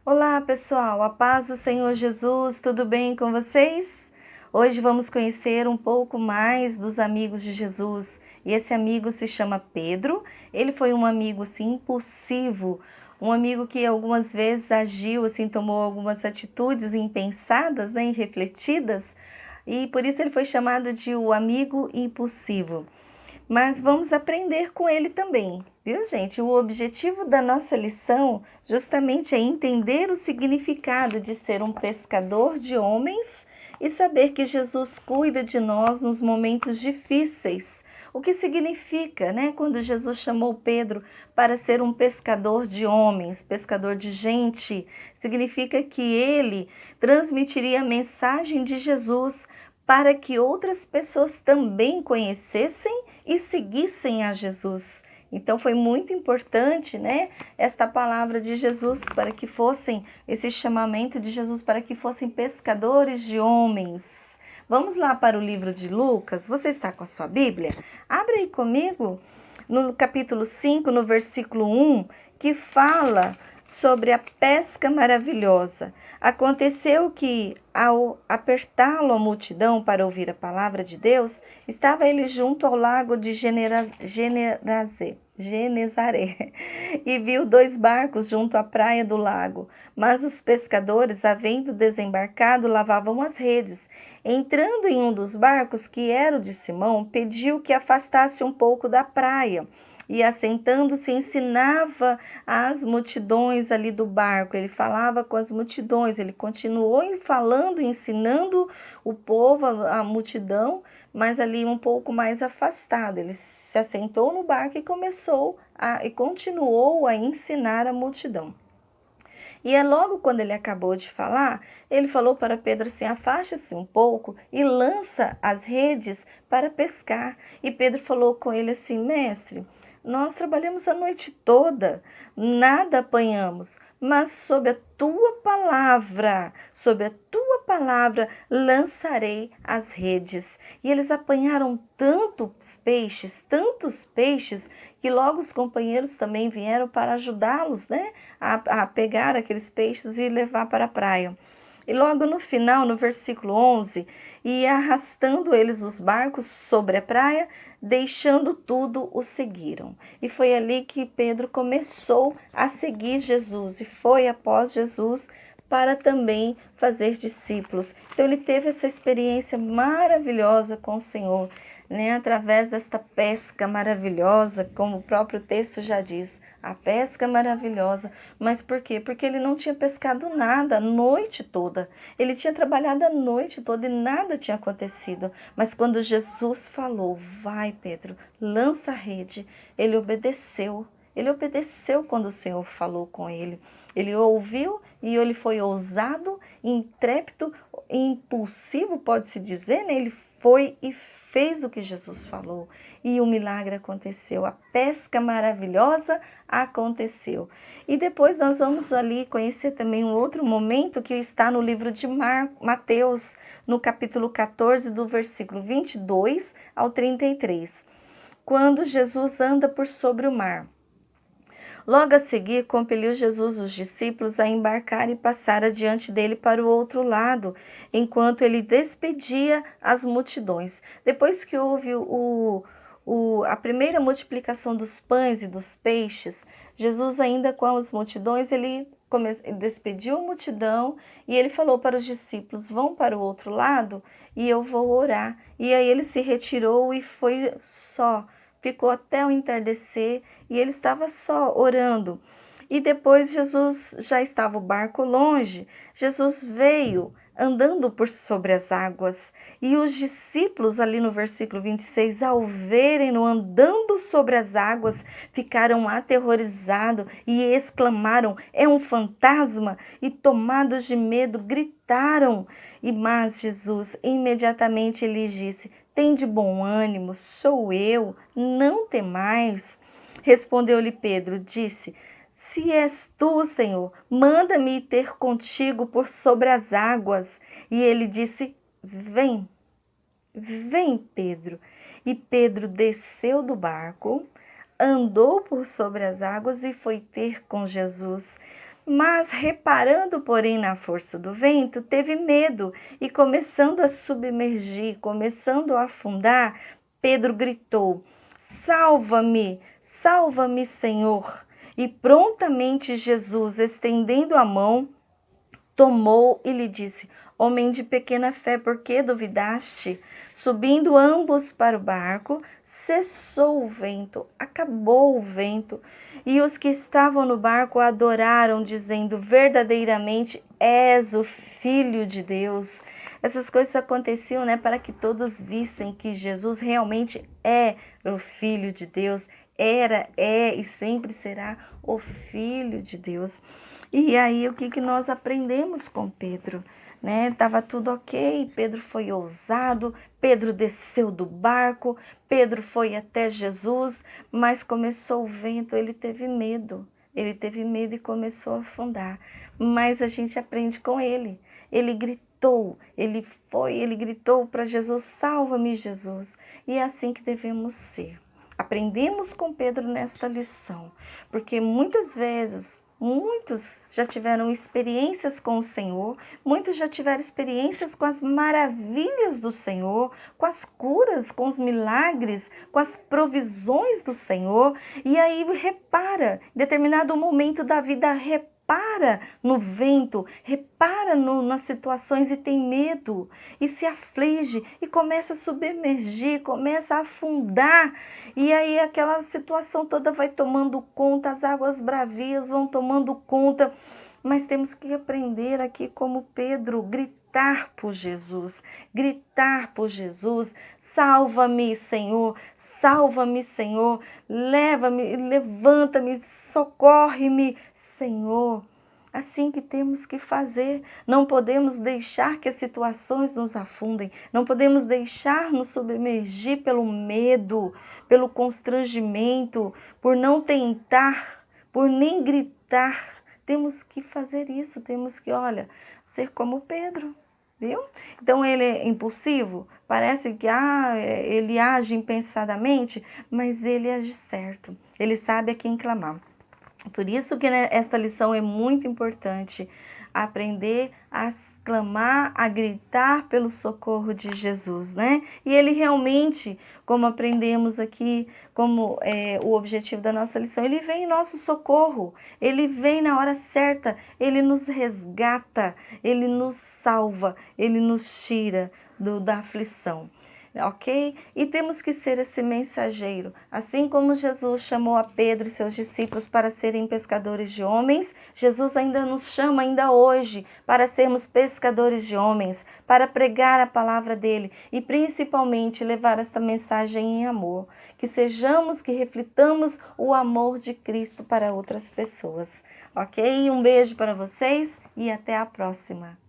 Olá, pessoal, a paz do Senhor Jesus, tudo bem com vocês? Hoje vamos conhecer um pouco mais dos amigos de Jesus. E esse amigo se chama Pedro. Ele foi um amigo assim impulsivo, um amigo que algumas vezes agiu assim, tomou algumas atitudes impensadas, né, irrefletidas, e por isso ele foi chamado de o amigo impulsivo. Mas vamos aprender com ele também, viu, gente? O objetivo da nossa lição justamente é entender o significado de ser um pescador de homens e saber que Jesus cuida de nós nos momentos difíceis. O que significa, né, quando Jesus chamou Pedro para ser um pescador de homens, pescador de gente, significa que ele transmitiria a mensagem de Jesus para que outras pessoas também conhecessem e seguissem a Jesus. Então foi muito importante, né, esta palavra de Jesus para que fossem, esse chamamento de Jesus para que fossem pescadores de homens. Vamos lá para o livro de Lucas. Você está com a sua Bíblia? Abre aí comigo no capítulo 5, no versículo 1, que fala sobre a pesca maravilhosa. Aconteceu que, ao apertá-lo a multidão para ouvir a palavra de Deus, estava ele junto ao lago de Genezaré e viu dois barcos junto à praia do lago. Mas os pescadores, havendo desembarcado, lavavam as redes. Entrando em um dos barcos, que era o de Simão, pediu que afastasse um pouco da praia. E assentando-se, ensinava às multidões ali do barco. Ele falava com as multidões, ele continuou falando, ensinando o povo, a multidão, mas ali um pouco mais afastado. Ele se assentou no barco e continuou a ensinar a multidão. E é logo quando ele acabou de falar, ele falou para Pedro assim: afaste-se um pouco e lança as redes para pescar. E Pedro falou com ele assim: mestre, nós trabalhamos a noite toda, nada apanhamos, mas sob a tua palavra, lançarei as redes. E eles apanharam tantos peixes, que logo os companheiros também vieram para ajudá-los, né, a pegar aqueles peixes e levar para a praia. E logo no final, no versículo 11, e arrastando eles os barcos sobre a praia, deixando tudo, o seguiram. E foi ali que Pedro começou a seguir Jesus e foi após Jesus para também fazer discípulos. Então ele teve essa experiência maravilhosa com o Senhor, né, através desta pesca maravilhosa, como o próprio texto já diz, a pesca maravilhosa. Mas por quê? Porque ele não tinha pescado nada a noite toda. Ele tinha trabalhado a noite toda e nada tinha acontecido. Mas quando Jesus falou: vai, Pedro, lança a rede, ele obedeceu. Ele obedeceu quando o Senhor falou com ele. Ele ouviu e ele foi ousado, intrépido, impulsivo, pode-se dizer, né? Ele foi e fez o que Jesus falou. E o milagre aconteceu. A pesca maravilhosa aconteceu. E depois nós vamos ali conhecer também um outro momento que está no livro de Mateus, no capítulo 14, do versículo 22 ao 33, quando Jesus anda por sobre o mar. Logo a seguir, compeliu Jesus os discípulos a embarcar e passar adiante dele para o outro lado, enquanto ele despedia as multidões. Depois que houve a primeira multiplicação dos pães e dos peixes, Jesus, ainda com as multidões, ele despediu a multidão e ele falou para os discípulos: vão para o outro lado e eu vou orar. E aí ele se retirou e foi só. Ficou até o entardecer e ele estava só orando. E depois Jesus já estava o barco longe. Jesus veio andando por sobre as águas. E os discípulos, ali no versículo 26, ao verem-no andando sobre as águas, ficaram aterrorizados e exclamaram: é um fantasma! E tomados de medo, gritaram. Mas Jesus imediatamente lhes disse: tende bom ânimo, sou eu, não temais. Respondeu-lhe Pedro, disse: se és tu, Senhor, manda-me ter contigo por sobre as águas. E ele disse: vem, vem, Pedro. E Pedro desceu do barco, andou por sobre as águas e foi ter com Jesus. Mas reparando, porém, na força do vento, teve medo e começando a submergir, começando a afundar, Pedro gritou: Salva-me, salva-me, Senhor. E prontamente Jesus, estendendo a mão, tomou e lhe disse: Homem de pequena fé, por que duvidaste? Subindo ambos para o barco, cessou o vento, acabou o vento, e os que estavam no barco adoraram, dizendo: Verdadeiramente és o Filho de Deus. Essas coisas aconteciam, né, para que todos vissem que Jesus realmente é o Filho de Deus, era, é e sempre será o Filho de Deus. E aí, o que nós aprendemos com Pedro? Né? Tava tudo ok, Pedro foi ousado, Pedro desceu do barco, Pedro foi até Jesus, mas começou o vento, ele teve medo. Ele teve medo e começou a afundar. Mas a gente aprende com ele. Ele gritou, ele gritou para Jesus: Salva-me, Jesus. E é assim que devemos ser. Aprendemos com Pedro nesta lição, porque muitas vezes muitos já tiveram experiências com o Senhor, muitos já tiveram experiências com as maravilhas do Senhor, com as curas, com os milagres, com as provisões do Senhor. E aí repara, em determinado momento da vida, repara no vento, repara nas situações e tem medo, e se aflige, e começa a submergir, começa a afundar, e aí aquela situação toda vai tomando conta, as águas bravias vão tomando conta, mas temos que aprender aqui como Pedro, gritar por Jesus, salva-me, Senhor, leva-me, levanta-me, socorre-me, Senhor. Assim que temos que fazer. Não podemos deixar que as situações nos afundem. Não podemos deixar nos submergir pelo medo, pelo constrangimento, por não tentar, por nem gritar. Temos que fazer isso. Temos que, olha, ser como Pedro. Viu? Então ele é impulsivo, parece que ele age impensadamente, mas ele age certo. Ele sabe a quem clamar. Por isso que esta lição é muito importante, aprender a clamar, a gritar pelo socorro de Jesus, né? E ele realmente, como aprendemos aqui, como é o objetivo da nossa lição, ele vem em nosso socorro, ele vem na hora certa, ele nos resgata, ele nos salva, ele nos tira da aflição. Ok? E temos que ser esse mensageiro. Assim como Jesus chamou a Pedro e seus discípulos para serem pescadores de homens, Jesus ainda nos chama, ainda hoje, para sermos pescadores de homens, para pregar a palavra dele e principalmente levar esta mensagem em amor. Que sejamos, que reflitamos o amor de Cristo para outras pessoas. Ok? Um beijo para vocês e até a próxima.